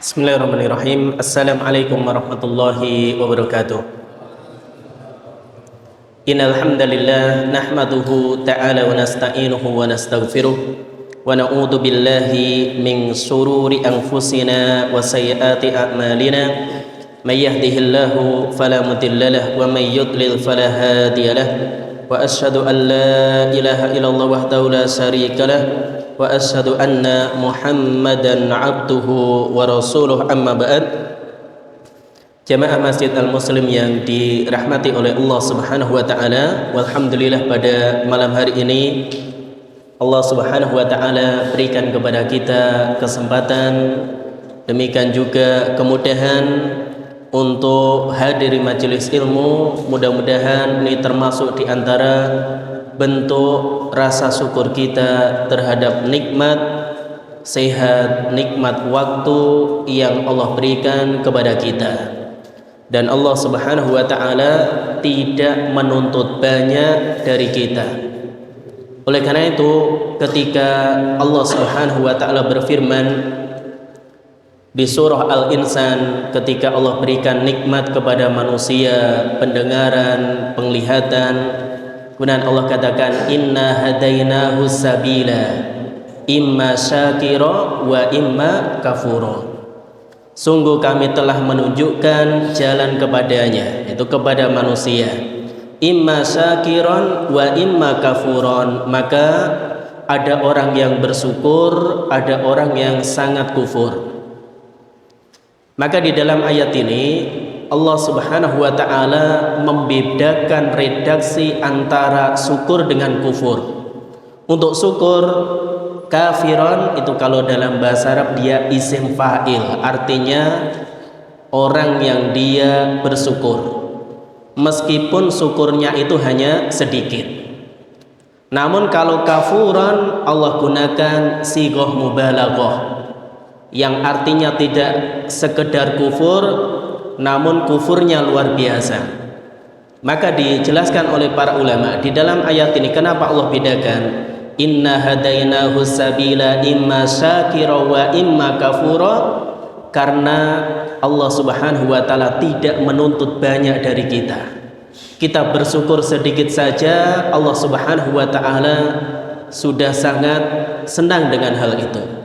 Bismillahirrahmanirrahim. Assalamualaikum warahmatullahi wabarakatuh. Innal hamdalillah nahmaduhu ta'ala wa nasta'inuhu wa nastaghfiruh wa na'udzu billahi min shururi anfusina wa sayyiati a'malina. May yahdihillahu fala mudilla lahu wa may yudlil fala hadiya lahu. Wa asyhadu an la ilaha illallah wahdahu la syarika lahu wa asyhadu anna Muhammadan abduhu wa rasuluh, amma ba'd. Jamaah Masjid Al-Muslim yang dirahmati oleh Allah Subhanahu wa taala, walhamdulillah pada malam hari ini Allah Subhanahu wa taala berikan kepada kita kesempatan, demikian juga kemudahan untuk hadiri majelis ilmu. Mudah-mudahan ini termasuk di antara bentuk rasa syukur kita terhadap nikmat sehat, nikmat waktu yang Allah berikan kepada kita. Dan Allah Subhanahu wa taala tidak menuntut banyak dari kita. Oleh karena itu, ketika Allah Subhanahu wa taala berfirman di surah Al-Insan, ketika Allah berikan nikmat kepada manusia, pendengaran, penglihatan, kemudian Allah katakan inna hadainahu sabila imma syakira wa imma kafura. Sungguh kami telah menunjukkan jalan kepadanya, itu kepada manusia, imma syakiran wa imma kafuron. Maka ada orang yang bersyukur, ada orang yang sangat kufur. Maka di dalam ayat ini Allah Subhanahu wa taala membedakan redaksi antara syukur dengan kufur. Untuk syukur, kafiron itu kalau dalam bahasa Arab dia isim fa'il, artinya orang yang dia bersyukur meskipun syukurnya itu hanya sedikit. Namun kalau kafuran, Allah gunakan sighah mubalaghah yang artinya tidak sekedar kufur, namun kufurnya luar biasa. Maka dijelaskan oleh para ulama di dalam ayat ini, kenapa Allah bedakan inna hadainahu sabila imma syakira wa imma kafura? Karena Allah Subhanahu wa taala tidak menuntut banyak dari kita. Kita bersyukur sedikit saja, Allah Subhanahu wa taala sudah sangat senang dengan hal itu.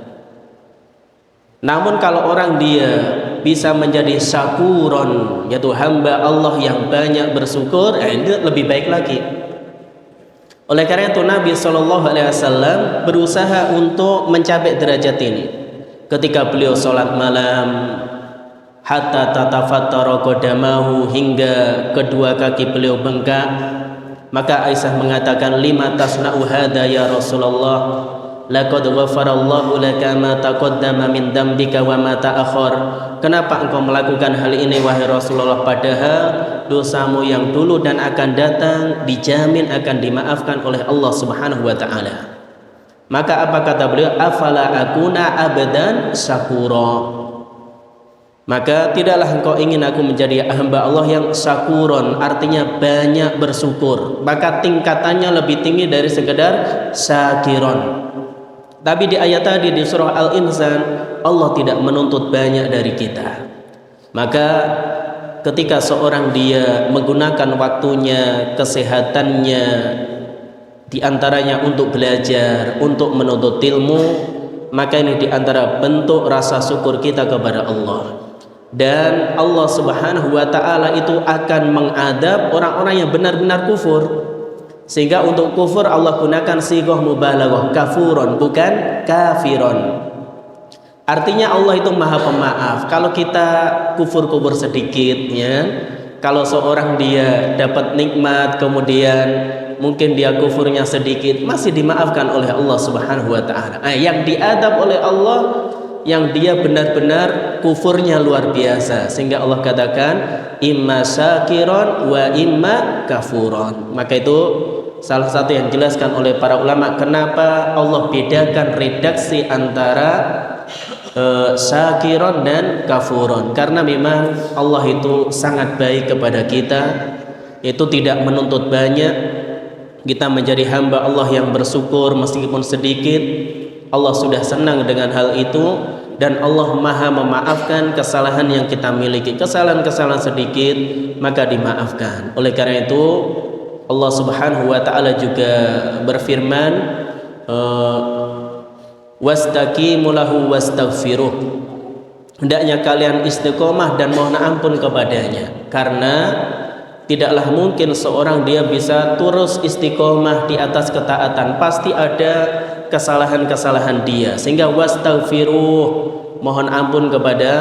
Namun kalau orang dia bisa menjadi syakuron, yaitu hamba Allah yang banyak bersyukur, ini lebih baik lagi. Oleh karena itu Nabi SAW berusaha untuk mencapai derajat ini. Ketika beliau sholat malam, hatta tatafattara qadamahu, hingga kedua kaki beliau bengkak, maka Aisyah mengatakan, lima tasna'u hadza ya Rasulullah, laqad ghafarallahu laka ma taqaddama min dambika wa ma ta'akhkhar. Kenapa engkau melakukan hal ini wahai Rasulullah, padahal dosamu yang dulu dan akan datang dijamin akan dimaafkan oleh Allah Subhanahu wa taala. Maka apa kata beliau? Afala akuna abdan syakura. Maka tidaklah engkau ingin aku menjadi hamba Allah yang syakuron, artinya banyak bersyukur. Maka tingkatannya lebih tinggi dari sekedar syakiron. Tapi di ayat tadi di surah Al-Insan, Allah tidak menuntut banyak dari kita. Maka ketika seorang dia menggunakan waktunya, kesehatannya, diantaranya untuk belajar, untuk menuntut ilmu, maka ini diantara bentuk rasa syukur kita kepada Allah. Dan Allah Subhanahu wa ta'ala itu akan mengadab orang-orang yang benar-benar kufur. Sehingga untuk kufur Allah gunakan sighah mubalaghah, kafuron, bukan kafiron. Artinya Allah itu maha pemaaf. Kalau kita kufur-kufur sedikit, ya, kalau seorang dia dapat nikmat kemudian mungkin dia kufurnya sedikit, masih dimaafkan oleh Allah Subhanahu wa taala. Yang diadab oleh Allah yang dia benar-benar kufurnya luar biasa, sehingga Allah katakan imma syakiron wa imma kafuron. Maka itu salah satu yang dijelaskan oleh para ulama kenapa Allah bedakan redaksi antara syakiron dan kafuron, karena memang Allah itu sangat baik kepada kita, itu tidak menuntut banyak. Kita menjadi hamba Allah yang bersyukur meskipun sedikit, Allah sudah senang dengan hal itu. dan Allah Maha memaafkan kesalahan yang kita miliki. Kesalahan-kesalahan sedikit maka dimaafkan. Oleh karena itu Allah Subhanahu wa taala juga berfirman, wastaqimu lahu wastaghfiruh. Hendaknya kalian istiqomah dan mohon ampun kepadanya, karena tidaklah mungkin seorang dia bisa terus istiqomah di atas ketaatan, pasti ada kesalahan-kesalahan dia. Sehingga wastaghfiruh, mohon ampun kepada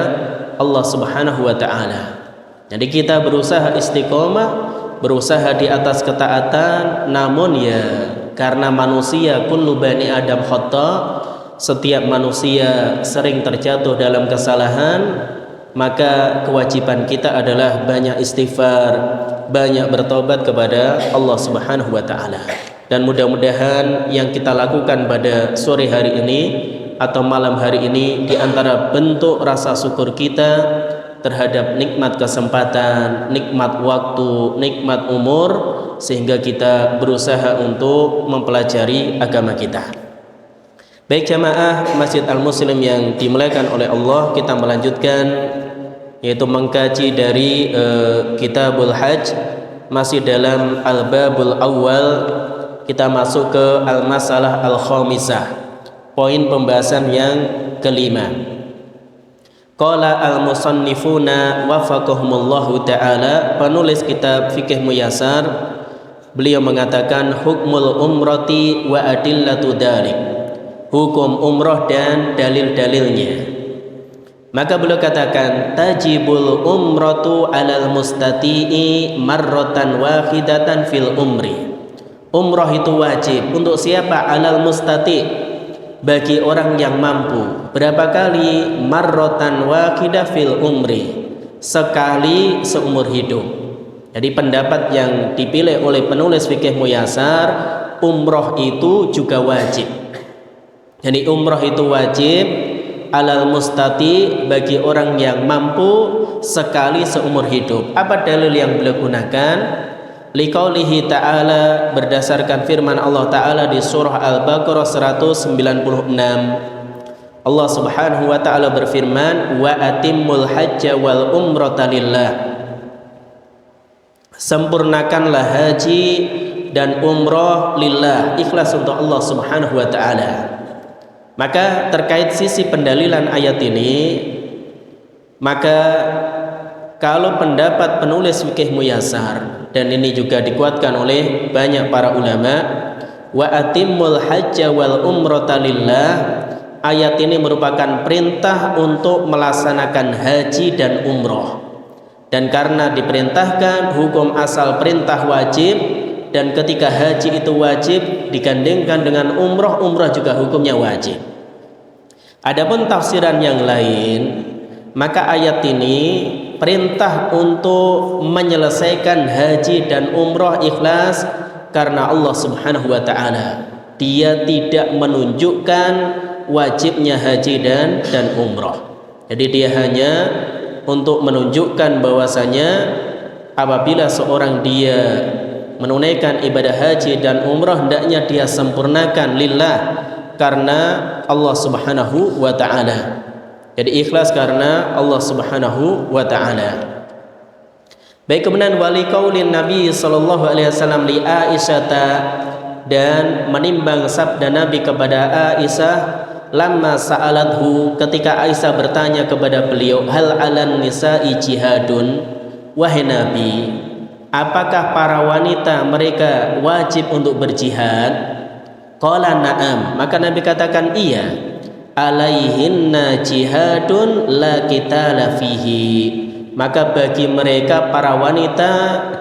Allah Subhanahu wa taala. Jadi kita berusaha istiqomah, berusaha di atas ketaatan, namun ya karena manusia kullu bani Adam khata', setiap manusia sering terjatuh dalam kesalahan, maka kewajiban kita adalah banyak istighfar, banyak bertobat kepada Allah Subhanahu wa taala. Dan mudah-mudahan yang kita lakukan pada sore hari ini atau malam hari ini di antara bentuk rasa syukur kita terhadap nikmat kesempatan, nikmat waktu, nikmat umur, sehingga kita berusaha untuk mempelajari agama kita. Baik jamaah Masjid Al-Muslim yang dimuliakan oleh Allah, kita melanjutkan yaitu mengkaji dari Kitabul Hajj, masih dalam Al-Babul Awal. Kita masuk ke Al-Masalah Al-Khamisah, poin pembahasan yang kelima. Qala al-musannifuna wafaqahumullahu ta'ala, penulis kitab Fikih Muyassar, beliau mengatakan hukmul umrati wa adillatu dzalik, hukum umroh dan dalil-dalilnya. Maka beliau katakan tajibul umratu alal mustati'i marratan wahidatan fil umri. Umroh itu wajib untuk siapa? Alal mustati', bagi orang yang mampu. Berapa kali? Marratan wahidah fil umri, sekali seumur hidup. Jadi pendapat yang dipilih oleh penulis Fikih Muyassar, umroh itu juga wajib. Jadi umroh itu wajib alal mustati, bagi orang yang mampu, sekali seumur hidup. Apa dalil yang beliau gunakan? Liqaulihi ta'ala, berdasarkan firman Allah Ta'ala di surah Al-Baqarah 196. Allah Subhanahu wa ta'ala berfirman, wa atimmul hajja wal umrata lillah, sempurnakanlah haji dan umroh lillah, ikhlas untuk Allah Subhanahu wa ta'ala. Maka terkait sisi pendalilan ayat ini, maka kalau pendapat penulis Fikih Muyassar, dan ini juga dikuatkan oleh banyak para ulama, wa atimmul hajja wal umrata lillah, ayat ini merupakan perintah untuk melaksanakan haji dan umroh. Dan karena diperintahkan, hukum asal perintah wajib, dan ketika haji itu wajib digandengkan dengan umroh, umroh juga hukumnya wajib. Adapun tafsiran yang lain, maka ayat ini perintah untuk menyelesaikan haji dan umroh ikhlas karena Allah Subhanahu wa ta'ala. Dia tidak menunjukkan wajibnya haji dan umroh. Jadi dia hanya untuk menunjukkan bahwasanya apabila seorang dia menunaikan ibadah haji dan umrah, hendaknya dia sempurnakan lillah, karena Allah Subhanahu wa ta'ala. Jadi ikhlas karena Allah Subhanahu wa ta'ala. Baik, kemudian wali qaulin Nabi sallallahu alaihi wasallam li Aisyah, dan menimbang sabda Nabi kepada Aisyah, lamma sa'alathu, ketika Aisyah bertanya kepada beliau, hal 'alan nisa'i jihadun, wahai Nabi, apakah para wanita mereka wajib untuk berjihad? Qala na'am, maka Nabi katakan iya. Alaihinna jihadun la qitala fihi, maka bagi mereka para wanita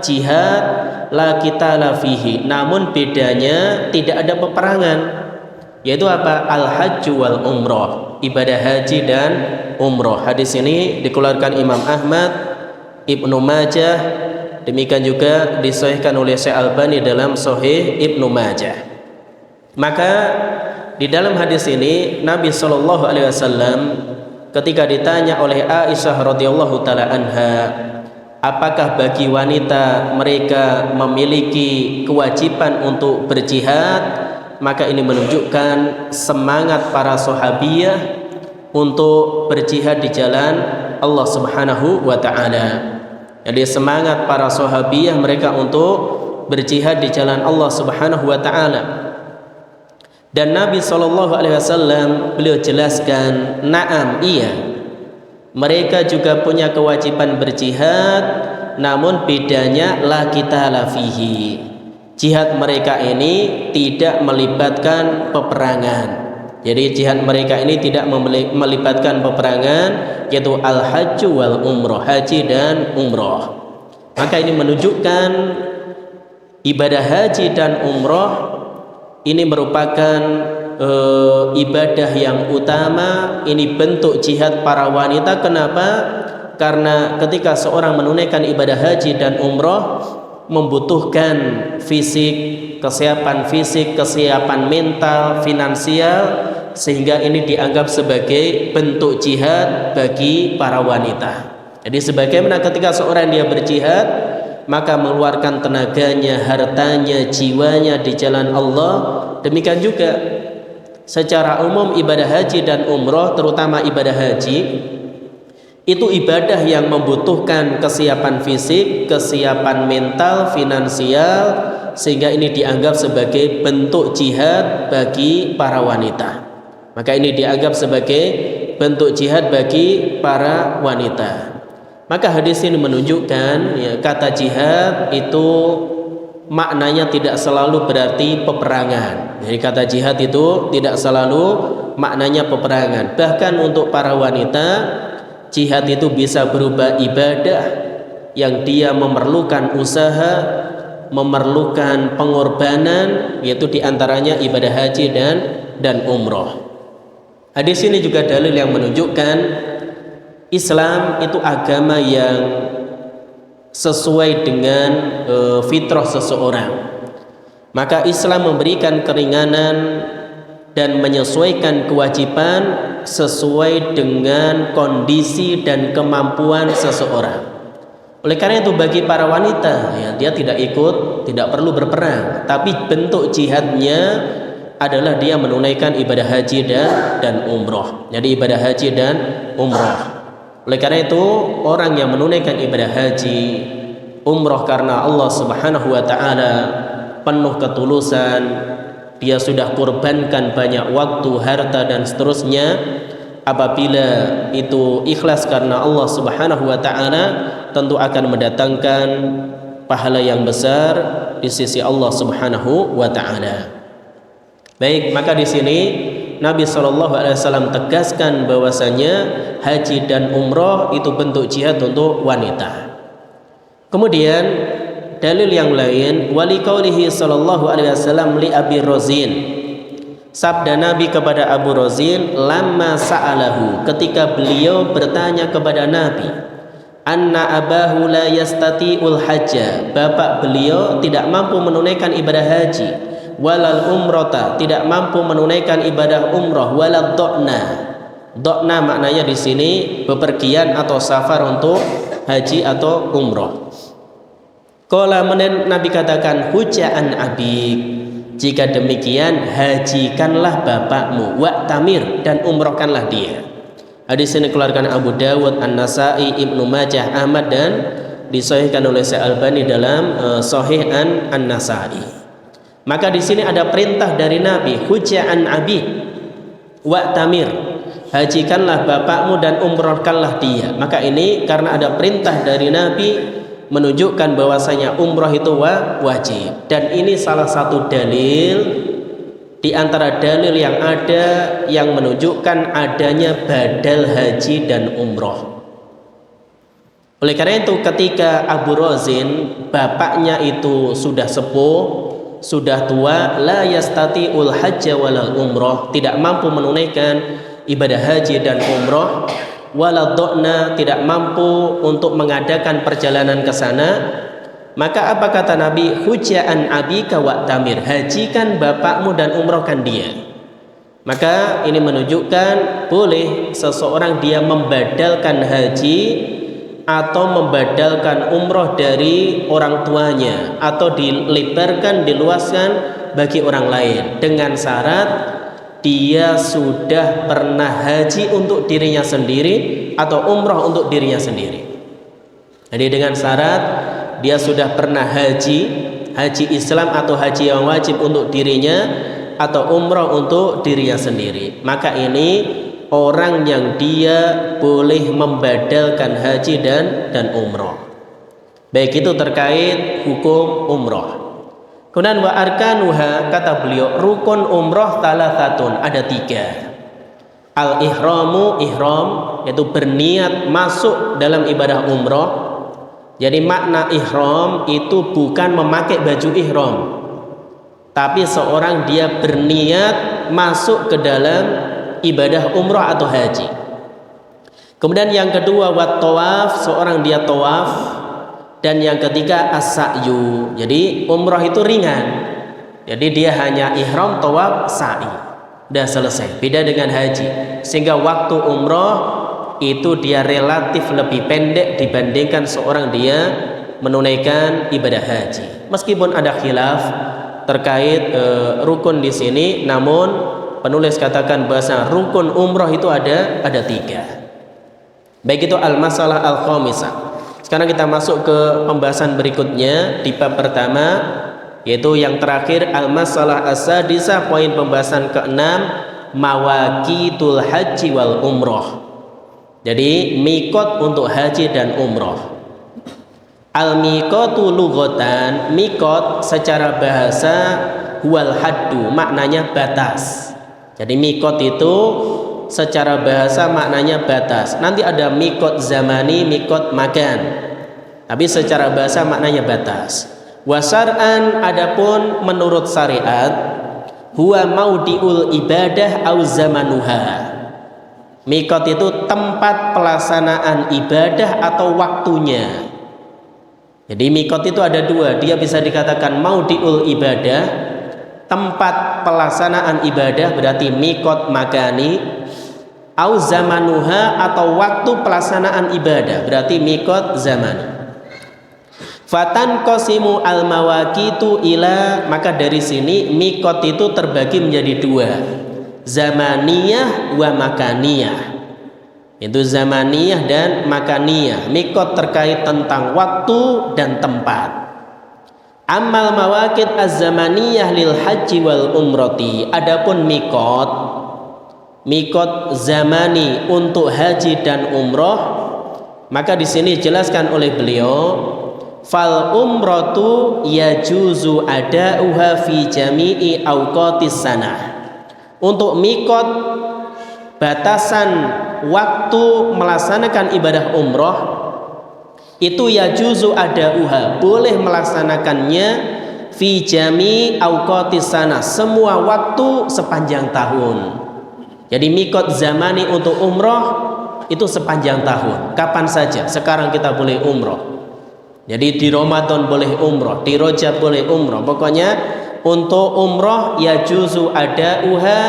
jihad la qitala fihi, namun bedanya tidak ada peperangan, yaitu apa? Al-hajju wal umrah, ibadah haji dan umrah. Hadis ini dikeluarkan Imam Ahmad, Ibnu Majah, demikian juga disahihkan oleh Syekh Albani dalam Sahih Ibnu Majah. Maka di dalam hadis ini Nabi Shallallahu Alaihi Wasallam ketika ditanya oleh Aisyah radhiyallahu taala anha, apakah bagi wanita mereka memiliki kewajiban untuk berjihad, maka ini menunjukkan semangat para sahabiyah untuk berjihad di jalan Allah Subhanahu wa taala. Jadi semangat para sahabiyah mereka untuk berjihad di jalan Allah Subhanahu wa taala. Dan Nabi SAW beliau jelaskan, na'am, iya, mereka juga punya kewajiban berjihad, namun bedanya la qitala fihi. Jihad mereka ini tidak melibatkan peperangan. Jadi jihad mereka ini tidak melibatkan peperangan, yaitu al-hajju wal umroh, haji dan umroh. Maka ini menunjukkan ibadah haji dan umroh ini merupakan ibadah yang utama. Ini bentuk jihad para wanita. Kenapa? Karena ketika seorang menunaikan ibadah haji dan umroh membutuhkan kesiapan mental, finansial, sehingga ini dianggap sebagai bentuk jihad bagi para wanita. Jadi sebagaimana ketika seorang dia berjihad, maka mengeluarkan tenaganya, hartanya, jiwanya di jalan Allah, demikian juga secara umum ibadah haji dan umroh, terutama ibadah haji, itu ibadah yang membutuhkan kesiapan fisik, kesiapan mental, finansial, sehingga ini dianggap sebagai bentuk jihad bagi para wanita. Maka ini dianggap sebagai bentuk jihad bagi para wanita. Maka hadis ini menunjukkan, ya, kata jihad itu maknanya tidak selalu berarti peperangan. Jadi kata jihad itu tidak selalu maknanya peperangan. Bahkan untuk para wanita, jihad itu bisa berubah ibadah yang dia memerlukan usaha, memerlukan pengorbanan, yaitu diantaranya ibadah haji dan umroh. Hadis ini juga dalil yang menunjukkan Islam itu agama yang sesuai dengan fitrah seseorang. Maka Islam memberikan keringanan dan menyesuaikan kewajiban sesuai dengan kondisi dan kemampuan seseorang. Oleh karena itu bagi para wanita, ya, dia tidak perlu berperang, tapi bentuk jihadnya adalah dia menunaikan ibadah haji dan umroh. Jadi ibadah haji dan umroh. Oleh karena itu orang yang menunaikan ibadah haji, umroh karena Allah Subhanahu wa taala penuh ketulusan, dia sudah kurbankan banyak waktu, harta dan seterusnya. Apabila itu ikhlas karena Allah Subhanahu wa taala, tentu akan mendatangkan pahala yang besar di sisi Allah Subhanahu wa taala. Baik, maka di sini Nabi SAW tegaskan bahwasanya haji dan umroh itu bentuk jihad untuk wanita. Kemudian dalil yang lain, wali qaulihi sallallahu alaihi wasallam li Abi Razin, sabda Nabi kepada Abu Razin, lamma sa'alahu, ketika beliau bertanya kepada Nabi, anna abahu la yastati'ul hajja, bapak beliau tidak mampu menunaikan ibadah haji, walal umrota, tidak mampu menunaikan ibadah umroh, walad do'na. Do'na maknanya di sini bepergian atau safar untuk haji atau umroh. Qala, Nabi katakan, hujja'an abik, jika demikian hajikanlah bapakmu, wa'tamir, dan umrohkanlah dia. Hadis ini dikeluarkan Abu Dawud, An-Nasai, Ibnu Majah, Ahmad, dan disahihkan oleh Syekh Albani dalam Sahih An-Nasai. Maka di sini ada perintah dari Nabi, hujja'an abik wa'tamir, hajikanlah bapakmu dan umrohkanlah dia. Maka ini karena ada perintah dari Nabi menunjukkan bahwasanya umroh itu wajib. Dan ini salah satu dalil di antara dalil yang ada yang menunjukkan adanya badal haji dan umroh. Oleh karena itu ketika Abu Razin, bapaknya itu sudah sepuh, sudah tua, la yastati'ul hajja walal umroh, tidak mampu menunaikan ibadah haji dan umroh, walad do'na, tidak mampu untuk mengadakan perjalanan ke sana, maka apa kata Nabi? Hujja'an abika wa'tamir, hajikan bapakmu dan umrohkan dia. Maka ini menunjukkan boleh seseorang dia membadalkan haji atau membadalkan umroh dari orang tuanya, atau dilebarkan, diluaskan bagi orang lain, dengan syarat dia sudah pernah haji untuk dirinya sendiri atau umroh untuk dirinya sendiri. Jadi dengan syarat dia sudah pernah haji Islam atau haji yang wajib untuk dirinya atau umroh untuk dirinya sendiri. Maka ini orang yang dia boleh membadalkan haji dan umroh. Baik itu terkait hukum umroh. Kemudian wa arkanuha, kata beliau, rukun umroh talathatun, ada 3. Al ihramu, ihram, yaitu berniat masuk dalam ibadah umroh. Jadi makna ihram itu bukan memakai baju ihram, tapi seorang dia berniat masuk ke dalam ibadah umroh atau haji. Kemudian yang kedua wat tawaf, seorang dia tawaf. Dan yang ketiga as-sa'yu. Jadi umroh itu ringan. Jadi dia hanya ihram, tawaf, sa'i. Udah selesai. Beda dengan haji. Sehingga waktu umroh itu dia relatif lebih pendek dibandingkan seorang dia menunaikan ibadah haji. Meskipun ada khilaf terkait rukun di sini, namun penulis katakan bahasa rukun umroh itu ada 3. Baik itu al-masalah al-khamisah. Sekarang kita masuk ke pembahasan berikutnya di bab pertama, yaitu yang terakhir al-masalah as-sadisah, poin pembahasan ke-6, mawaqitul haji wal umroh. Jadi mikot untuk haji dan umroh. Al-miqatu lughatan, mikot secara bahasa huwal haddu, maknanya batas. Jadi mikot itu secara bahasa maknanya batas. Nanti ada mikot zamani, mikot makan. Tapi secara bahasa maknanya batas. Wasar'an, adapun menurut syariat, huwa maudiul ibadah au zamanuha. Mikot itu tempat pelaksanaan ibadah atau waktunya. Jadi mikot itu ada 2. Dia bisa dikatakan maudiul ibadah, tempat pelaksanaan ibadah, berarti mikot makani. Au zamanuha, atau waktu pelaksanaan ibadah, berarti mikot zaman. Fatan qasimu al mawaqitu ila, maka dari sini mikot itu terbagi menjadi 2, zamaniyah wa makaniyah. Itu zamaniyah dan makaniyah. Mikot terkait tentang waktu dan tempat. Amal mawaqit az-zamaniyah lil haji wal umrati, adapun mikot zamani untuk haji dan umroh, maka di sini dijelaskan oleh beliau, fal umratu yajuzu adauha fi jami'i awqatis sanah. Untuk mikot, batasan waktu melaksanakan ibadah umroh itu yajuzu adauha, boleh melaksanakannya fi jami' awqatis sanah, semua waktu sepanjang tahun. Jadi mikot zamani untuk umroh itu sepanjang tahun, kapan saja. Sekarang kita boleh umroh. Jadi di Ramadan boleh umroh, di Rajab boleh umroh. Pokoknya untuk umroh ya juzu adauha,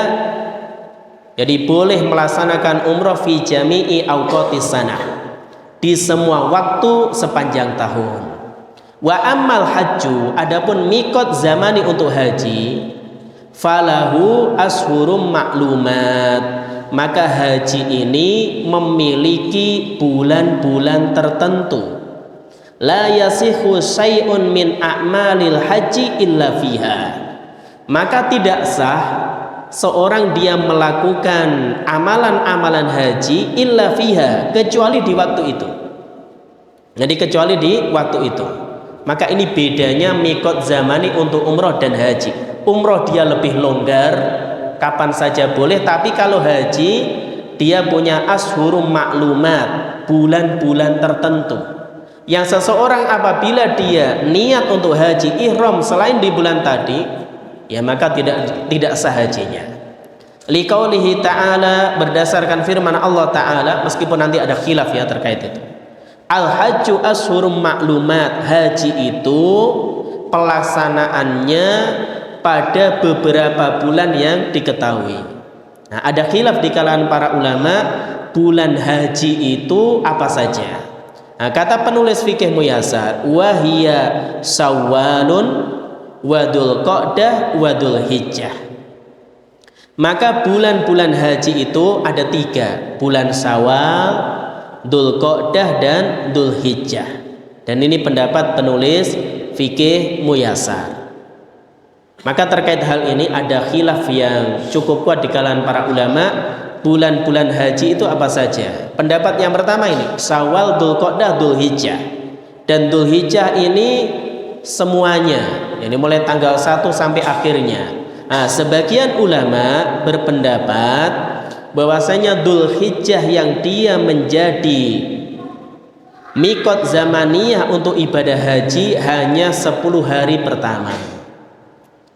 jadi boleh melaksanakan umroh fi jami'i awqatis sanah, di semua waktu sepanjang tahun. Wa ammal hajju, adapun mikot zamani untuk haji, falahu ashurum maklumat, maka haji ini memiliki bulan-bulan tertentu. La yasihu syai'un min a'malil haji illa fiha, maka tidak sah seorang dia melakukan amalan-amalan haji illa fiha, kecuali di waktu itu. Jadi kecuali di waktu itu. Maka ini bedanya mikot zamani untuk umroh dan haji. Umroh dia lebih longgar, kapan saja boleh. Tapi kalau haji dia punya ashurum maklumat, bulan-bulan tertentu, yang seseorang apabila dia niat untuk haji ihram selain di bulan tadi, ya maka tidak sah hajinya. Liqaulihi ta'ala, berdasarkan firman Allah Ta'ala, meskipun nanti ada khilaf ya terkait itu. Al-hajju ashurum maklumat, haji itu pelaksanaannya pada beberapa bulan yang diketahui. Nah, ada khilaf di kalangan para ulama, bulan haji itu apa saja. Nah, kata penulis fikih Muyasar, wahia Syawalun wa Dzulqa'dah wa Dzulhijjah. Maka bulan-bulan haji itu ada 3, bulan Syawal, Dzulqa'dah dan Dzulhijjah. Dan ini pendapat penulis fikih Muyassar. Maka terkait hal ini ada khilaf yang cukup kuat di kalangan para ulama. Bulan-bulan haji itu apa saja? Pendapat yang pertama ini Syawal, Dzulqa'dah, Dzulhijjah. Dan Dzulhijjah ini semuanya, ini mulai tanggal 1 sampai akhirnya. Nah, sebagian ulama berpendapat bahwasanya Dzulhijjah yang dia menjadi mikot zamaniyah untuk ibadah haji hanya 10 hari pertama.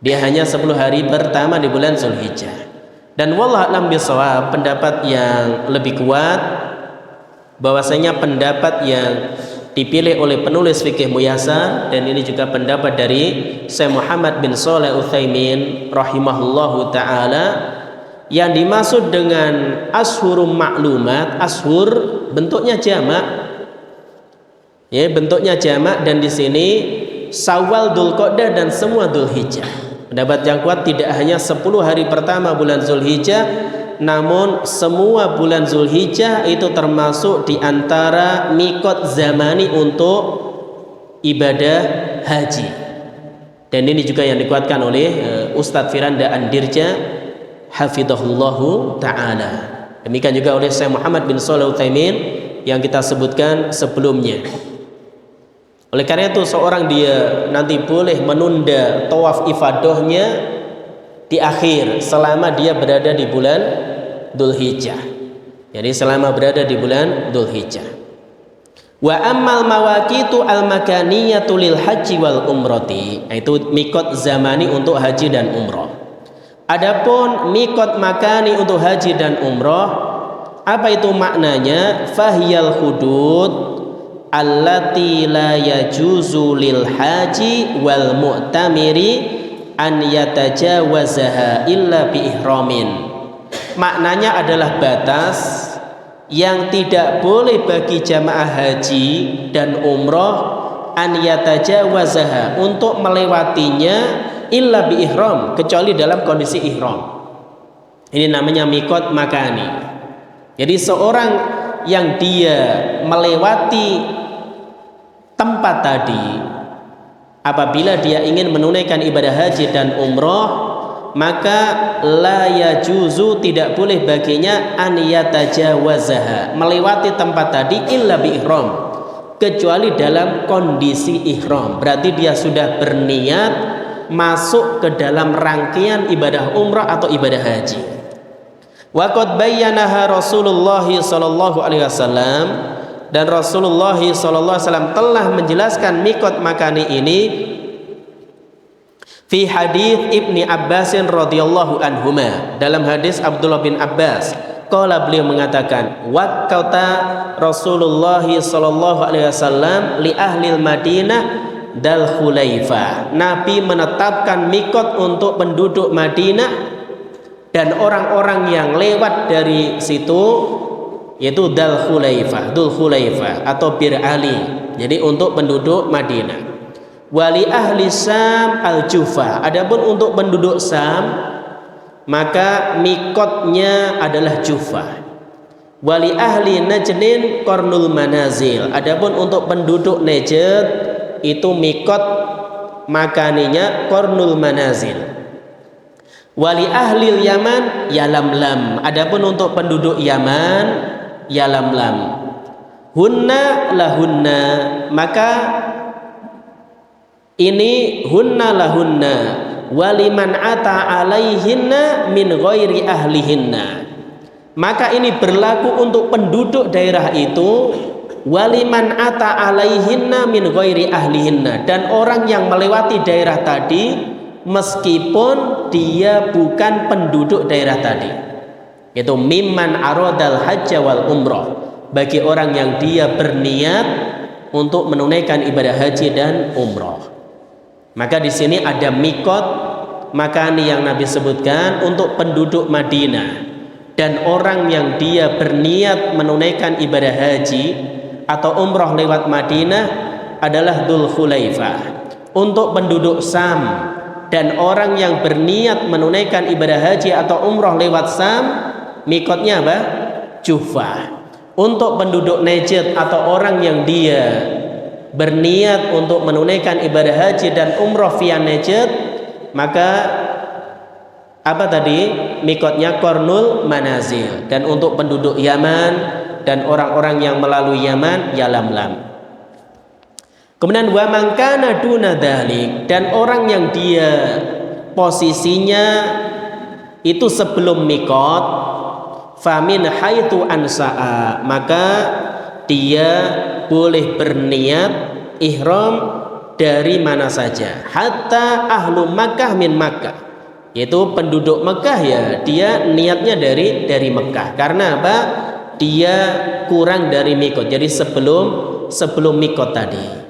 Dia hanya 10 hari pertama di bulan Dzulhijjah. Dan wallahu a'lam bishawab, pendapat yang lebih kuat bahwasanya pendapat yang dipilih oleh penulis fikih Muyassar, dan ini juga pendapat dari Syekh Muhammad bin Shalih Utsaimin rahimahullahu taala, yang dimaksud dengan ashhurum ma'lumat, ashur bentuknya jamak, ya, bentuknya jamak, dan di sini Syawal, Dzulqa'dah dan semua Dzulhijjah. Pendapat yang kuat tidak hanya 10 hari pertama bulan Dzulhijjah, namun semua bulan Dzulhijjah itu termasuk di antara mikot zamani untuk ibadah haji. Dan ini juga yang dikuatkan oleh Ustadz Firanda Andirja hafidhahullahu ta'ala. Demikian juga oleh Syekh Muhammad bin Shalih Utsaimin yang kita sebutkan sebelumnya. Oleh karena itu seorang dia nanti boleh menunda tawaf ifadahnya di akhir selama dia berada di bulan Dzulhijjah. Jadi selama berada di bulan Dzulhijjah. Wa ammal mawaqitu al-makaniyatu lil haji wal umrati, itu mikot zamani untuk haji dan umrah. Adapun mikot makani untuk haji dan umrah, apa itu maknanya? Fahiyal hudud allati la yajuzu lil haji wal mu'tamiri an yatajawazaha illa bi ihramin. Maknanya adalah batas yang tidak boleh bagi jamaah haji dan umroh an yatajawazaha, untuk melewatinya, illa bi ihram, kecuali dalam kondisi ihram. Ini namanya mikot makani. Jadi seorang yang dia melewati tempat tadi, apabila dia ingin menunaikan ibadah haji dan umroh, maka la yajuzu, tidak boleh baginya, an yatajawazaha, melewati tempat tadi, illa bi ihram, kecuali dalam kondisi ihram. Berarti dia sudah berniat masuk ke dalam rangkaian ibadah umrah atau ibadah haji. Wa qad bayyanaha Rasulullah sallallahu alaihi wasallam, dan Rasulullah sallallahu alaihi wasallam telah menjelaskan mikot makani ini fi hadis Ibni Abbasin radhiyallahu anhuma, dalam hadis Abdullah bin Abbas, qala, beliau mengatakan, waqata Rasulullah sallallahu alaihi wasallam li ahli Madinah dal Khulaifah, Nabi menetapkan mikot untuk penduduk Madinah dan orang-orang yang lewat dari situ, yaitu dal Khulaifah, Dzul Khulaifah atau Bir Ali, jadi untuk penduduk Madinah. Wali ahli Syam al-Jufa, adapun untuk penduduk Syam maka mikotnya adalah Jufa. Wali ahli Najdin Qarnul Manazil, adapun untuk penduduk Najd itu mikot makaninya Qarnul Manazil. Wali ahli Yaman Yalamlam, adapun untuk penduduk Yaman Yalamlam. Hunna lahunna, maka ini hunna lahunna waliman ata alaihinna min ghairi ahlihinna, maka ini berlaku untuk penduduk daerah itu, waliman ata alaihinna min ghairi ahlihinna, dan orang yang melewati daerah tadi meskipun dia bukan penduduk daerah tadi, yaitu mimman aradal hajja wal umrah, bagi orang yang dia berniat untuk menunaikan ibadah haji dan umrah. Maka di sini ada mikot makani yang Nabi sebutkan untuk penduduk Madinah dan orang yang dia berniat menunaikan ibadah haji atau umrah lewat Madinah adalah Dzul Khulaifah. Untuk penduduk Syam dan orang yang berniat menunaikan ibadah haji atau umroh lewat Sam, mikotnya apa? Juhfah. Untuk penduduk Najd atau orang yang dia berniat untuk menunaikan ibadah haji dan umroh via Najd, maka apa tadi? Mikotnya Qarnul Manazil. Dan untuk penduduk Yaman dan orang-orang yang melalui Yaman, Yalamlam. Kemudian wa man kana duna dzalik, dan orang yang dia posisinya itu sebelum mikot, famin haitsu ansa'a, maka dia boleh berniat ihram dari mana saja, hatta ahlu Makkah min Makkah, yaitu penduduk Mekah ya dia niatnya dari Mekah. Karena apa? Dia kurang dari mikot, jadi sebelum mikot tadi.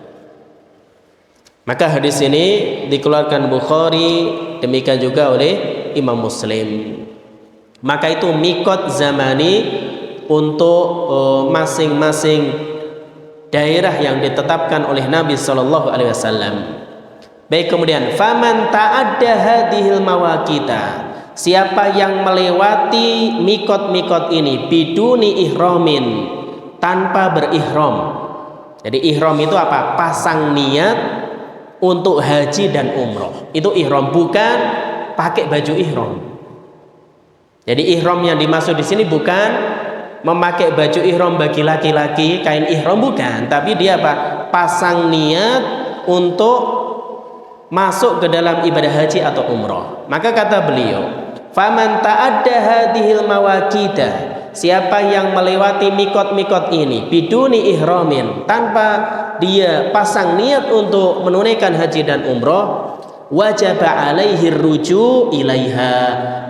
Maka hadis ini dikeluarkan Bukhari, demikian juga oleh Imam Muslim. Maka itu mikot zamani untuk masing-masing daerah yang ditetapkan oleh Nabi Shallallahu Alaihi Wasallam. Baik, kemudian faman ta'adda hadhil mawaqita, siapa yang melewati mikot-mikot ini biduni ihramin, tanpa berihram. Jadi ihram itu apa? Pasang niat untuk haji dan umroh, itu ihram, bukan pakai baju ihram. Jadi ihram yang dimaksud di sini bukan memakai baju ihram bagi laki-laki, kain ihram, bukan, tapi dia apa? Pasang niat untuk masuk ke dalam ibadah haji atau umroh. Maka kata beliau, faman ta'adda hadhil mawaqita, siapa yang melewati mikot-mikot ini biduni ihramin, tanpa dia pasang niat untuk menunaikan haji dan umroh, wajib alaihi ruju ilaiha,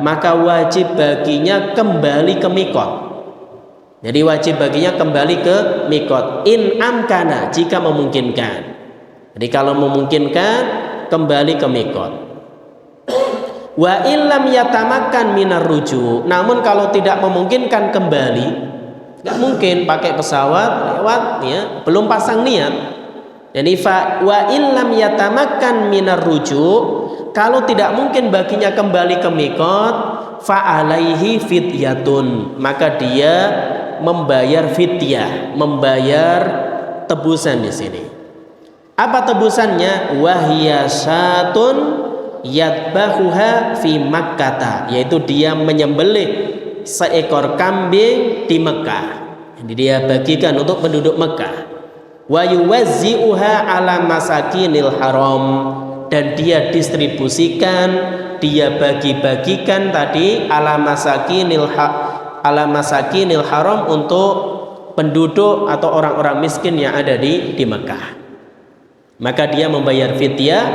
maka wajib baginya kembali ke mikot. Jadi wajib baginya kembali ke mikot, in amkana, jika memungkinkan. Jadi kalau memungkinkan kembali ke mikot. Wa illam yatamakkan minar ruju, namun kalau tidak memungkinkan kembali, nggak mungkin pakai pesawat lewat ya, belum pasang niat. Jadi wa illam yatamakkan minar ruju, kalau tidak mungkin baginya kembali ke mikot, fa alaihi fidyatun, maka dia membayar fidyah, membayar tebusan di sini. Apa tebusannya? Wahiyasatun yadbahuha fi Makkah, yaitu dia menyembelih seekor kambing di Mekah. Jadi dia bagikan untuk penduduk Mekah. Wa yuwazzi'uha ala masakinil haram, dan dia distribusikan, dia bagi-bagikan tadi ala masakinil haram untuk penduduk atau orang-orang miskin yang ada di Mekah. Maka dia membayar fidyah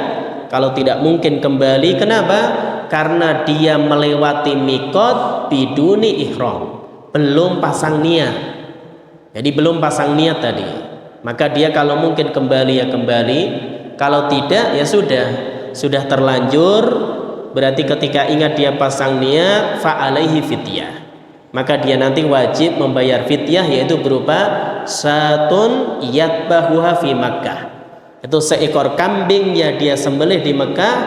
kalau tidak mungkin kembali. Kenapa? Karena dia melewati mikot biduni ihram, belum pasang niat. Jadi belum pasang niat tadi. Maka dia kalau mungkin kembali ya kembali, kalau tidak ya sudah terlanjur. Berarti ketika ingat dia pasang niat, fa alaihi fidyah, maka dia nanti wajib membayar fidyah, yaitu berupa satun yatbahuha fi Makkah, itu seekor kambing yang dia sembelih di Mekah,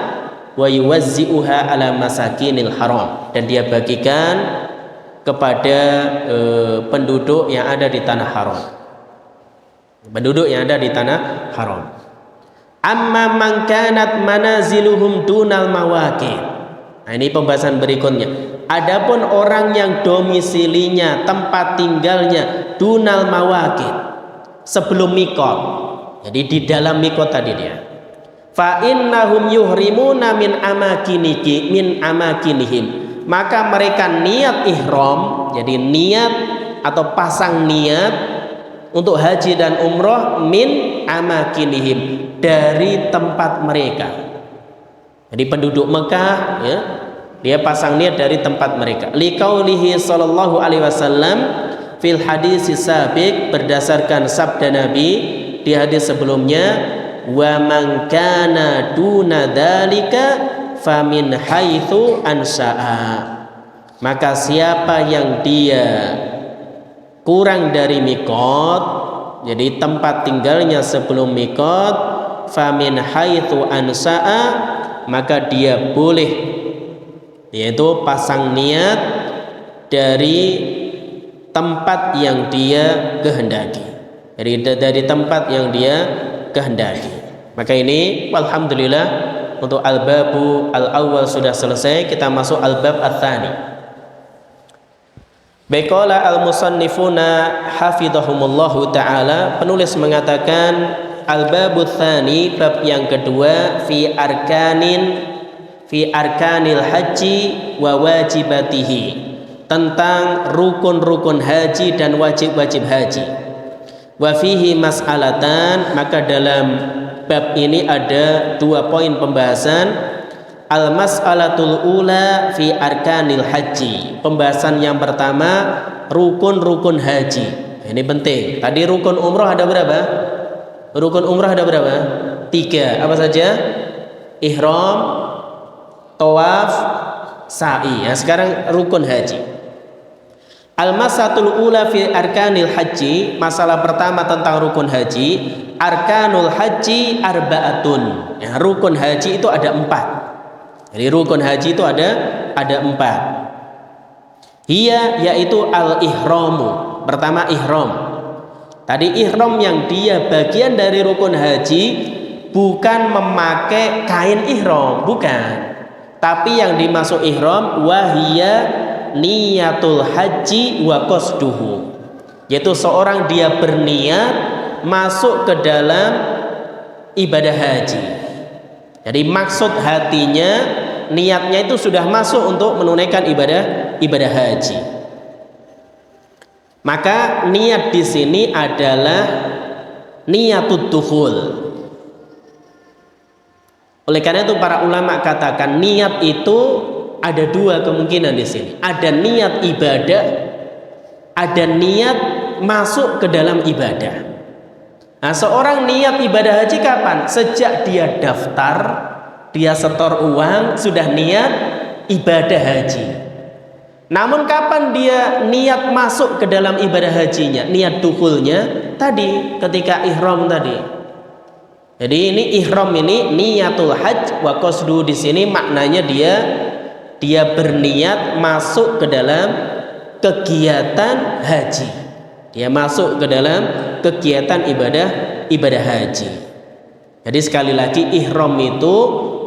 wa yuwazzi'uha ala masakinil haram, dan dia bagikan kepada penduduk yang ada di tanah haram. Penduduk yang ada di tanah haram. Amma man kanat manaziluhum dunal mawaqit. Nah, ini pembahasan berikutnya. Adapun orang yang domisilinya, tempat tinggalnya dunal mawaqit, sebelum mikot. Jadi di dalam mikot tadi dia. Fa innahum yuhrimuna min amakinihim. Maka mereka niat ihram, jadi niat atau pasang niat untuk haji dan umroh min amakinihim, dari tempat mereka. Jadi penduduk Mekah ya, dia pasang niat dari tempat mereka. Liqaulihi sallallahu alaihi wasallam fil hadis sabiq, berdasarkan sabda Nabi di hadis sebelumnya, wa man kana duna dzalika famin haitsu ansa'a, maka siapa yang dia kurang dari mikot, jadi tempat tinggalnya sebelum mikot, famin haitsu ansa'a, maka dia boleh, yaitu pasang niat dari tempat yang dia kehendaki, dari tempat yang dia kehendaki. Maka ini alhamdulillah untuk al-babu al-awwal sudah selesai. Kita masuk al-bab ats-tsani. Baikala al-musannifuna hafizahumullahu taala, penulis mengatakan al-babu tsani, bab yang kedua, fi arkanil haji wa wajibatihi, tentang rukun-rukun haji dan wajib-wajib haji. Wa fihi mas'alatan, maka dalam bab ini ada 2 poin pembahasan. Al-mas'alatul ula fi arkanil haji, pembahasan yang pertama rukun-rukun haji. Ini penting. Tadi rukun umrah ada berapa? Rukun umrah ada berapa? 3. Apa saja? Ihram, tawaf, sa'i. Nah, sekarang rukun haji. Al-mas'alatul ula fi arkanil haji, masalah pertama tentang rukun haji. Arkanul haji arba'atun. Ya, rukun haji itu ada 4. Jadi rukun haji itu ada 4. Hiya, yaitu al-ihramu. Pertama ihram. Tadi ihram yang dia bagian dari rukun haji bukan memakai kain ihram, bukan. Tapi yang dimaksud ihram wahia niyatul haji wa qasduhu, yaitu seorang dia berniat masuk ke dalam ibadah haji. Jadi maksud hatinya, niatnya itu sudah masuk untuk menunaikan ibadah haji. Maka niat di sini adalah niatud dukhul. Oleh karena itu para ulama katakan niat itu ada 2 kemungkinan di sini. Ada niat ibadah, ada niat masuk ke dalam ibadah. Nah, seorang niat ibadah haji kapan? Sejak dia daftar, dia setor uang, sudah niat ibadah haji. Namun kapan dia niat masuk ke dalam ibadah hajinya? Niat dukhulnya tadi ketika ihram tadi. Jadi ini ihram ini niyatul hajj wa qasdu, di sini maknanya dia berniat masuk ke dalam kegiatan haji. Dia masuk ke dalam kegiatan ibadah haji. Jadi sekali lagi ihram itu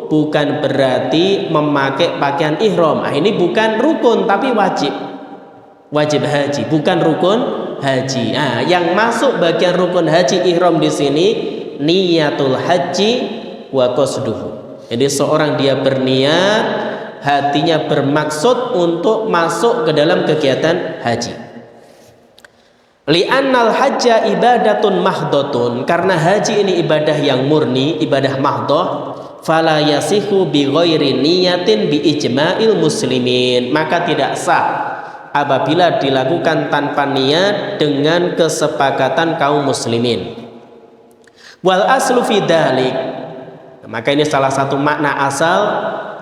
bukan berarti memakai pakaian ihram. Nah, ini bukan rukun tapi wajib haji, bukan rukun haji. Nah, yang masuk bagian rukun haji ihram di sini niyatul haji wa qasduhu. Jadi seorang dia berniat, hatinya bermaksud untuk masuk ke dalam kegiatan haji. Li'annal hajja ibadatun mahdotun, karena haji ini ibadah yang murni, ibadah mahdoh. Fala yasihu bi ghairi niyatin bi ijma'il muslimin, maka tidak sah apabila dilakukan tanpa niat dengan kesepakatan kaum muslimin. Wal aslu fi dzalik, maka ini salah satu makna asal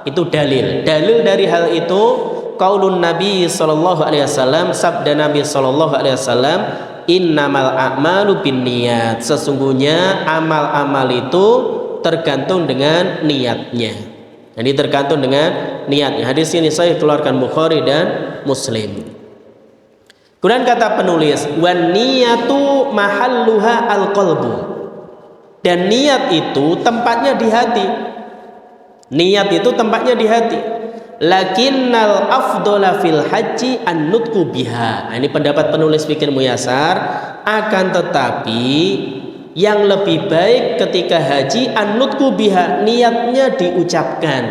itu dalil dari hal itu qaulun Nabi sallallahu alaihi wasallam, sabda Nabi sallallahu alaihi wasallam, innamal a'malu binniyat, sesungguhnya amal-amal itu tergantung dengan niatnya. Jadi tergantung dengan niatnya. Hadis ini saya keluarkan Bukhari dan Muslim. Kemudian kata penulis, wan niyatu mahalluha alqalbu, dan niat itu tempatnya di hati. Niat itu tempatnya di hati. Lakinnal afdhala fil haji an-nutqu biha. Nah, ini pendapat penulis Fikih Muyasar. Akan tetapi yang lebih baik ketika haji an-nutqu biha, niatnya diucapkan.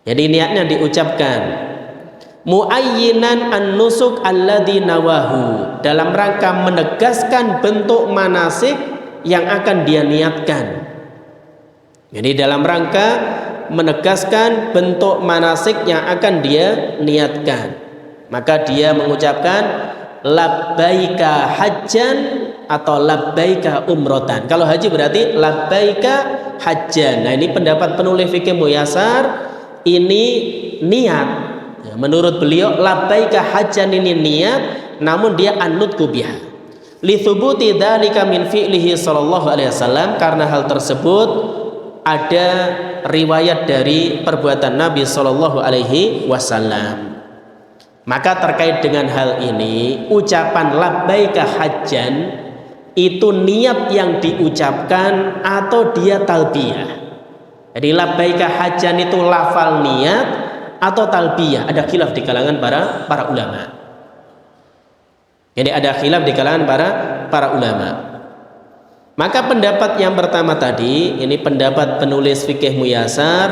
Jadi niatnya diucapkan. Muayyinan an-nusuk alladzi nawahu, dalam rangka menegaskan bentuk manasik yang akan dia niatkan. Jadi dalam rangka menegaskan bentuk manasik yang akan dia niatkan, maka dia mengucapkan labbaika hajjan atau labbaika umrotan. Kalau haji berarti labbaika hajjan. Nah, ini pendapat penulis Fikih Muyasar, ini niat. Ya, menurut beliau labbaika hajjan ini niat, namun dia an-nutqu biha li thubuti dzalika min fi'lihi sallallahu alaihi wasallam, karena hal tersebut ada riwayat dari perbuatan Nabi Shallallahu Alaihi Wasallam. Maka terkait dengan hal ini, ucapan labbaika hajjan itu niat yang diucapkan atau dia talbiyah. Jadi labbaika hajjan itu lafal niat atau talbiyah. Ada khilaf di kalangan para ulama. Jadi ada khilaf di kalangan para ulama. Maka pendapat yang pertama tadi, ini pendapat penulis fikih Muyasar,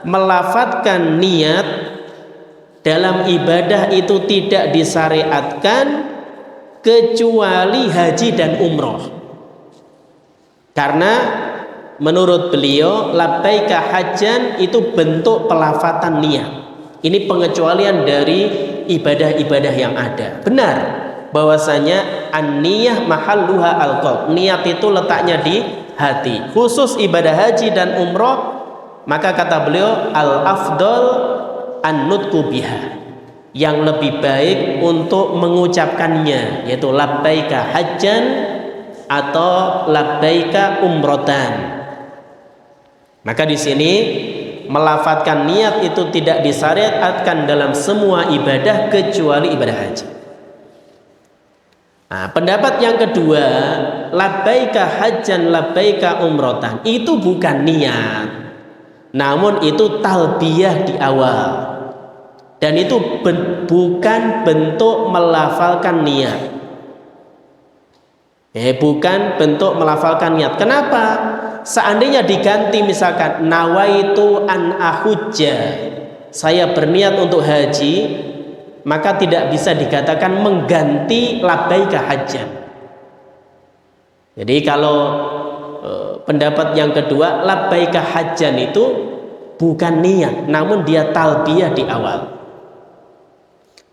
melafadzkan niat dalam ibadah itu tidak disyariatkan kecuali haji dan umroh. Karena menurut beliau labbaika hajjan itu bentuk pelafatan niat. Ini pengecualian dari ibadah-ibadah yang ada. Benar bahwasanya an-niyah mahalluha al-qalb. Niat itu letaknya di hati. Khusus ibadah haji dan umroh, maka kata beliau al-afdal an-nutqu biha. Yang lebih baik untuk mengucapkannya yaitu labbaika hajjan atau labbaika umrotan. Maka di sini melafadzkan niat itu tidak disyariatkan dalam semua ibadah kecuali ibadah haji. Nah, pendapat yang kedua, labbaika hajjan labbaika umrotan, itu bukan niat, namun itu talbiyah di awal, dan itu bukan bentuk melafalkan niat. Bukan bentuk melafalkan niat. Kenapa? Seandainya diganti misalkan nawaitu an ahujja, saya berniat untuk haji, maka tidak bisa dikatakan mengganti labbaika hajjan. Jadi kalau pendapat yang kedua, labbaika hajjan itu bukan niat, namun dia talbiyah di awal.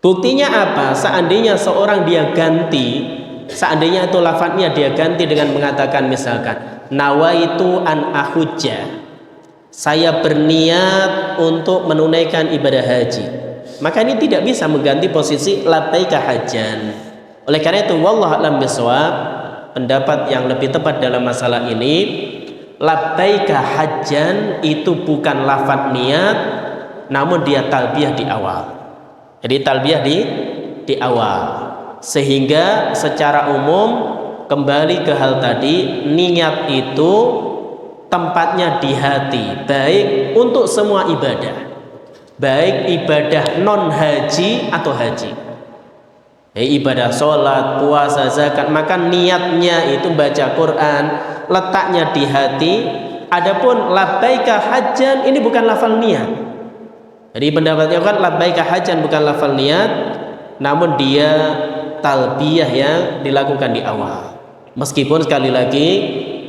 Buktinya apa? Seandainya seorang dia ganti, seandainya itu lafadznya dia ganti dengan mengatakan misalkan nawaitu an ahujja, saya berniat untuk menunaikan ibadah haji, maka ini tidak bisa mengganti posisi labbaika hajjan. Oleh karena itu wallahu a'lam bishawab, pendapat yang lebih tepat dalam masalah ini, labbaika hajjan itu bukan lafadz niat, namun dia talbiyah di awal. Jadi talbiyah di awal, sehingga secara umum kembali ke hal tadi, niat itu tempatnya di hati, baik untuk semua ibadah, baik ibadah non haji atau haji, ibadah sholat, puasa, zakat, maka niatnya itu baca Quran, letaknya di hati. Adapun labbaika hajjan ini bukan lafal niat. Jadi pendapatnya kan labbaika hajjan bukan lafal niat, namun dia talbiyah yang dilakukan di awal. Meskipun sekali lagi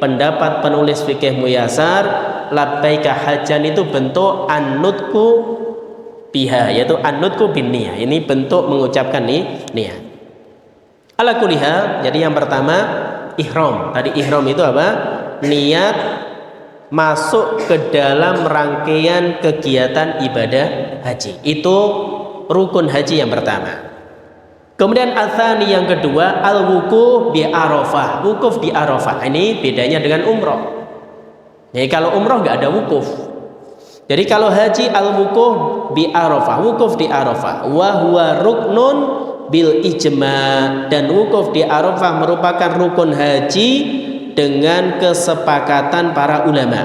pendapat penulis fikih Muyasar, labbaika hajjan itu bentuk an-nutqu biha, yaitu an-nutqu bin niyah. Ini bentuk mengucapkan niat. Ala kulli hal, jadi yang pertama ihram. Tadi ihram itu apa? Niat masuk ke dalam rangkaian kegiatan ibadah haji. Itu rukun haji yang pertama. Kemudian al-thani yang kedua, al-wukuf bi Arafah. Wukuf di Arafah. Ini bedanya dengan umroh. Jadi kalau umroh nggak ada wukuf. Jadi kalau haji al-wukuf bi Arafah, wukuf di Arafah. Wa huwa ruknun bil ijma, dan wukuf di Arafah merupakan rukun haji dengan kesepakatan para ulama.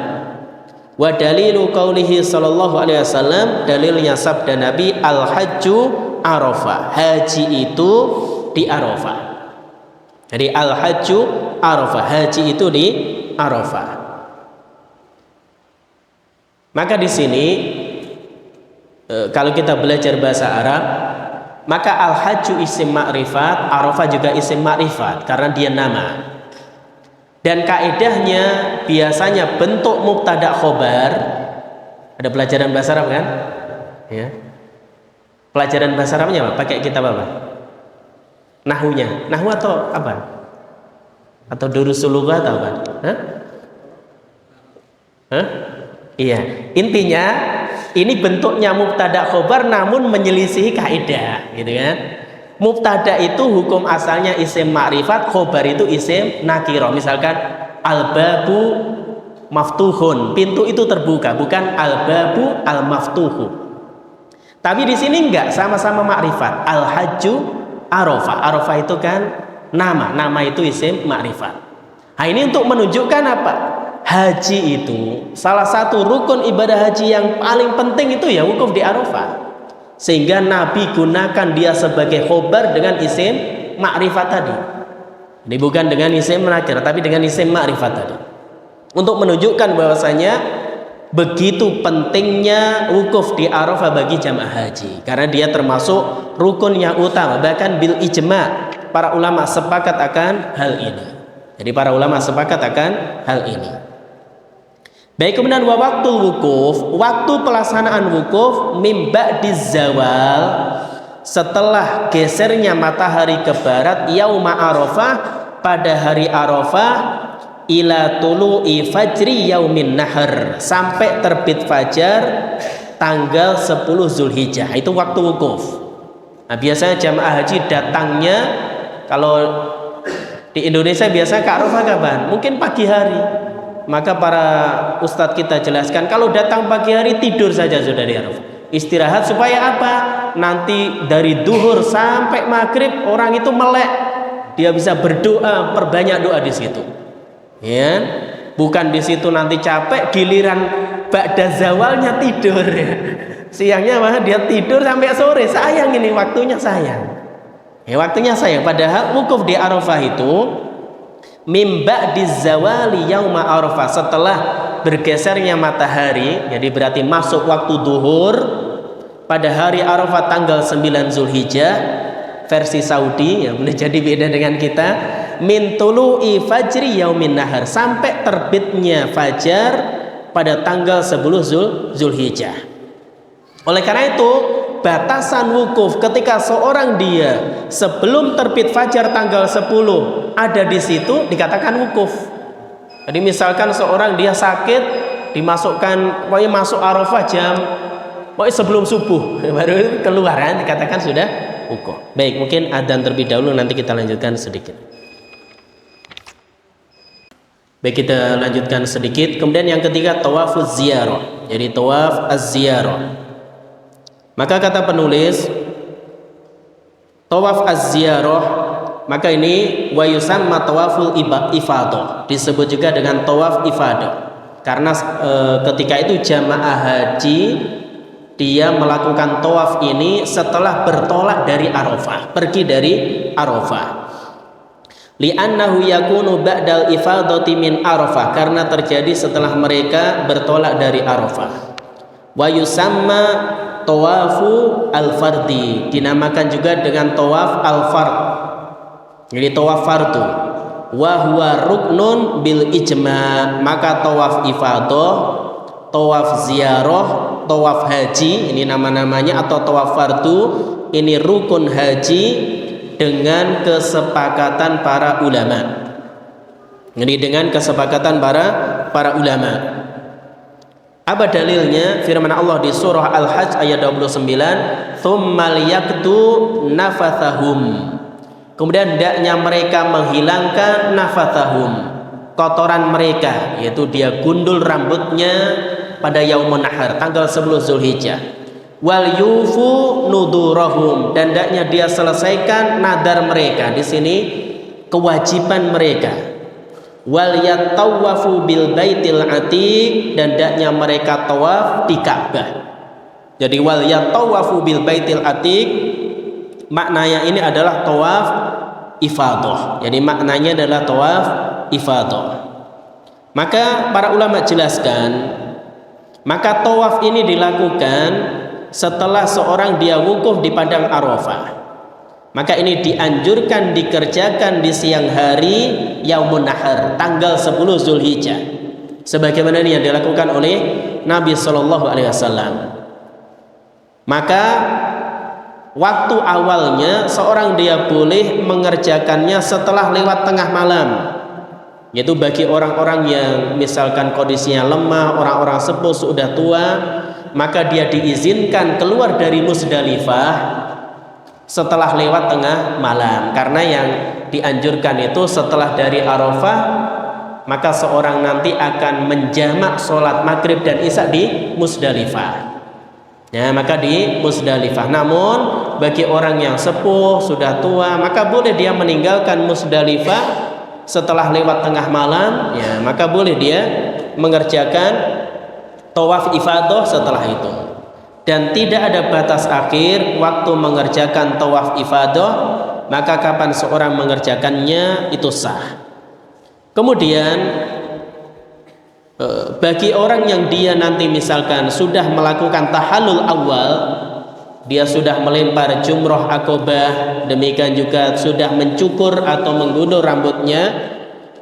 Wa dalilu qaulihi sallallahu alaihi wasallam, dalilnya sabda Nabi, al-hajju Arafah, haji itu di Arafah. Jadi al-hajju Arafah, haji itu di Arafah. Maka di sini kalau kita belajar bahasa Arab, maka al-hajju isim ma'rifat, Arafah juga isim ma'rifat karena dia nama. Dan kaidahnya biasanya bentuk mubtada khobar. Ada pelajaran bahasa Arab kan? Ya. Pelajaran bahasa Arabnya apa? Pakai kitab apa? Nahunya. Nahu atau apa? Atau durusul lughah atau apa? Iya. Intinya ini bentuknya mubtada khobar namun menyelisihi kaidah, gitu kan? Mubtada itu hukum asalnya isim ma'rifat, khobar itu isim nakirah. Misalkan al-babu maftuhun. Pintu itu terbuka, bukan al-babu al-maftuhu. Tapi di sini enggak, sama-sama makrifat. Al-hajju Arafah. Arafah itu kan nama itu isim makrifat. Nah, ini untuk menunjukkan apa? Haji itu salah satu rukun ibadah haji yang paling penting itu ya wukuf di Arafah. Sehingga Nabi gunakan dia sebagai khobar dengan isim makrifat tadi. Ini bukan dengan isim nakir, tapi dengan isim makrifat tadi. Untuk menunjukkan bahwasanya begitu pentingnya wukuf di Arafah bagi jamaah haji, karena dia termasuk rukun yang utama. Bahkan bil ijma' para ulama sepakat akan hal ini. Jadi para ulama sepakat akan hal ini. Baik, kemudian waktu wukuf, waktu pelaksanaan wukuf mim ba'diz zawal, setelah gesernya matahari ke barat, yauma Arafah, pada hari Arafah, ila tulu'i fajri yaumin nahar, sampai terbit fajar tanggal 10 Zulhijjah. Itu waktu wukuf. Nah, biasanya jamaah haji datangnya, kalau di Indonesia biasa ke Arafah kapan? Mungkin pagi hari. Maka para ustadz kita jelaskan, kalau datang pagi hari tidur saja sudah di Arafah. Istirahat supaya apa? Nanti dari duhur sampai maghrib orang itu melek, dia bisa berdoa, perbanyak doa di situ. Ya, bukan di situ nanti capek, giliran ba'da zawalnya tidur. Siangnya malah dia tidur sampai sore. Sayang, ini waktunya sayang. Ya, waktunya sayang. Padahal wukuf di Arafah itu mim ba'diz zawali yauma Arafah, setelah bergesernya matahari, jadi berarti masuk waktu duhur pada hari Arafah tanggal 9 Zulhijjah versi Saudi, yang menjadi beda dengan kita, min tulu'i fajri yaumin nahar, sampai terbitnya fajar pada tanggal 10 Zulhijjah. Oleh karena itu batasan wukuf ketika seorang dia sebelum terbit fajar tanggal 10 ada di situ dikatakan wukuf. Jadi misalkan seorang dia sakit, dimasukkan, pokoknya masuk Arafah jam pokoknya sebelum subuh baru keluar, kan dikatakan sudah wukuf. Baik, mungkin adzan terlebih dahulu, nanti kita lanjutkan sedikit. Baik, kita lanjutkan sedikit. Kemudian yang ketiga, tawafuz ziyarah. Jadi tawaf az-ziyarah. Maka kata penulis, tawaf az-ziyarah, maka ini wa yusamma tawaful ifadah, disebut juga dengan tawaf ifadah. Karena ketika itu jamaah haji dia melakukan tawaf ini setelah bertolak dari Arafah, pergi dari Arafah. Li'annahu yakunu ba'dal ifadati min Arafah, karena terjadi setelah mereka bertolak dari Arafah. Wa yusamma tawafu al-fardi, dinamakan juga dengan tawaf al-fard. Jadi tawaf fardu. Wa huwa ruknun bil ijma', maka tawaf ifadah, tawaf ziarah, tawaf haji, ini nama-namanya, atau tawaf fardu, ini rukun haji dengan kesepakatan para ulama. Jadi dengan kesepakatan para ulama. Apa dalilnya? Firman Allah di surah Al-Hajj ayat 29, "Tsummal yaktu nafathahum." Kemudian hendaknya mereka menghilangkan nafathahum, kotoran mereka, yaitu dia gundul rambutnya pada yaumun nahar tanggal 10 Zulhijjah. Wal yufu nudurahum, dan hendaknya dia selesaikan nadar mereka. Di sini kewajiban mereka. Wal yatawafu bil baitil atiq, dan hendaknya mereka tawaf di Ka'bah. Jadi wal yatawafu bil baitil atiq, maknanya ini adalah tawaf ifadah. Jadi maknanya adalah tawaf ifadah. Maka para ulama jelaskan, maka tawaf ini dilakukan setelah seorang dia wukuf di padang Arafah. Maka ini dianjurkan dikerjakan di siang hari yaumun nahar tanggal 10 Zulhijjah, sebagaimana yang dilakukan oleh Nabi Shallallahu Alaihi Wasallam. Maka waktu awalnya seorang dia boleh mengerjakannya setelah lewat tengah malam, yaitu bagi orang-orang yang misalkan kondisinya lemah, orang-orang sepuh sudah tua, maka dia diizinkan keluar dari Musdalifah setelah lewat tengah malam. Karena yang dianjurkan itu setelah dari Arafah maka seorang nanti akan menjamak sholat maghrib dan isya di Musdalifah. Ya, maka di Musdalifah. Namun bagi orang yang sepuh, sudah tua, maka boleh dia meninggalkan Musdalifah setelah lewat tengah malam, ya, maka boleh dia mengerjakan tawaf ifadah setelah itu. Dan tidak ada batas akhir waktu mengerjakan tawaf ifadah, maka kapan seorang mengerjakannya itu sah. Kemudian bagi orang yang dia nanti misalkan sudah melakukan tahallul awal, dia sudah melempar jumroh akobah, demikian juga sudah mencukur atau menggunur rambutnya,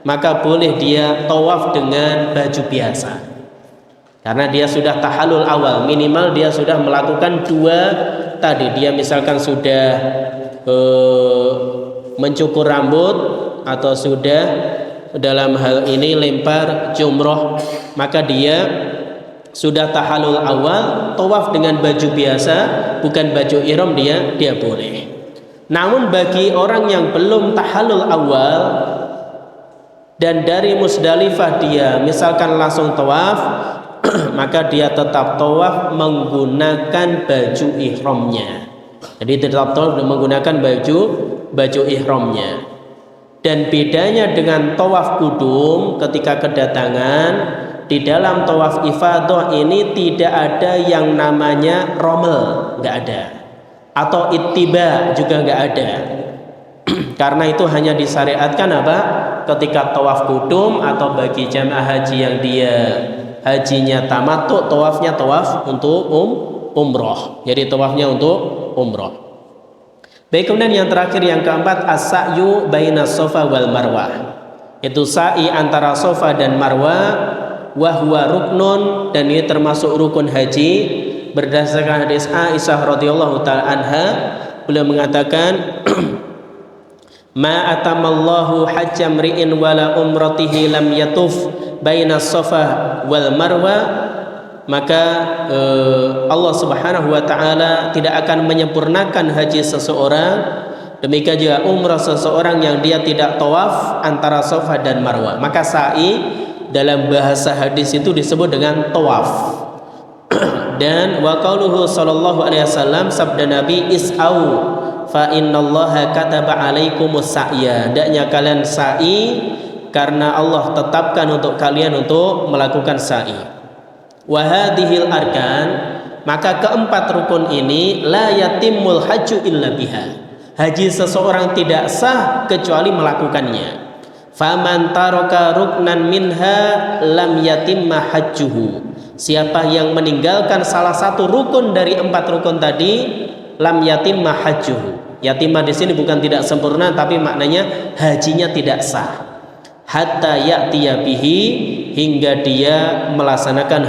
maka boleh dia tawaf dengan baju biasa. Karena dia sudah tahallul awal, minimal dia sudah melakukan dua tadi. Dia misalkan sudah mencukur rambut atau sudah dalam hal ini lempar jumroh, maka dia sudah tahallul awal, tawaf dengan baju biasa, bukan baju ihram, dia boleh. Namun bagi orang yang belum tahallul awal dan dari Musdalifah dia misalkan langsung tawaf, maka dia tetap tawaf menggunakan baju ihramnya. Jadi tetap tawaf menggunakan baju ihramnya. Dan bedanya dengan tawaf kudum ketika kedatangan, di dalam tawaf ifadah ini tidak ada yang namanya romel, nggak ada, atau ittiba juga nggak ada. Karena itu hanya disyariatkan apa? Ketika tawaf kudum atau bagi jamaah haji yang dia hajinya tamattu, tawafnya tawaf untuk umroh. Jadi tawafnya untuk umroh. Baik, kemudian yang terakhir yang keempat, as-sa'yu baina Safa wal Marwah. Itu sa'i antara Safa dan Marwah, wa huwa ruknun, dan ini termasuk rukun haji berdasarkan hadis Aisyah radhiyallahu taala anha. Beliau mengatakan ma atamallahu hajjam ri'in wala umratihi lam yatuf baina Safa wal Marwah. Maka Allah Subhanahu wa taala tidak akan menyempurnakan haji seseorang, demikian juga umrah seseorang yang dia tidak tawaf antara Safa dan Marwah. Maka sa'i dalam bahasa hadis itu disebut dengan tawaf. Dan wa qauluhu sallallahu alaihi wasallam, sabda Nabi, is'au fa innallaha kataba alaikumus sa'ya. Hendaknya kalian sa'i karena Allah tetapkan untuk kalian untuk melakukan sa'i. Wahadihil arkan, maka keempat rukun ini la yatimul hajju illa biha. Haji seseorang tidak sah kecuali melakukannya. Faman taraka ruknan minha lam yatimma hajjuhu. Siapa yang meninggalkan salah satu rukun dari empat rukun tadi, lam yatimma hajjuhu. Yatimah di sini bukan tidak sempurna, tapi maknanya hajinya tidak sah. Hatta ya'tiya bihi, hingga dia melaksanakan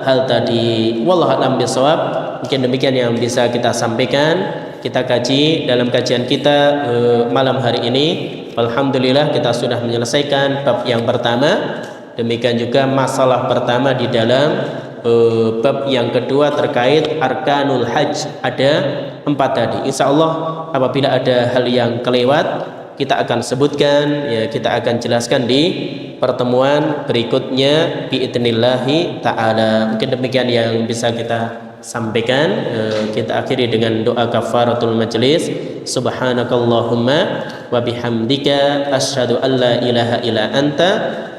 hal tadi. Wallahu a'lam bishawab. Mungkin demikian yang bisa kita sampaikan, kita kaji dalam kajian kita malam hari ini. Alhamdulillah kita sudah menyelesaikan bab yang pertama. Demikian juga masalah pertama di dalam bab yang kedua terkait arkanul hajj, ada 4 tadi. Insya Allah apabila ada hal yang kelewat kita akan sebutkan, ya, kita akan jelaskan di pertemuan berikutnya biidnillahi ta'ala. Mungkin demikian yang bisa kita sampaikan. Kita akhiri dengan doa kafaratul majlis. Subhanakallahumma wa bihamdika asyhadu an la ilaha illa anta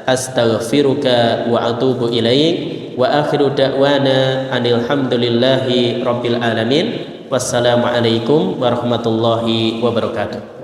astaghfiruka wa atubu ilaik. Wa akhiru da'wana anil hamdulillahi rabbil alamin. Wassalamualaikum warahmatullahi wabarakatuh.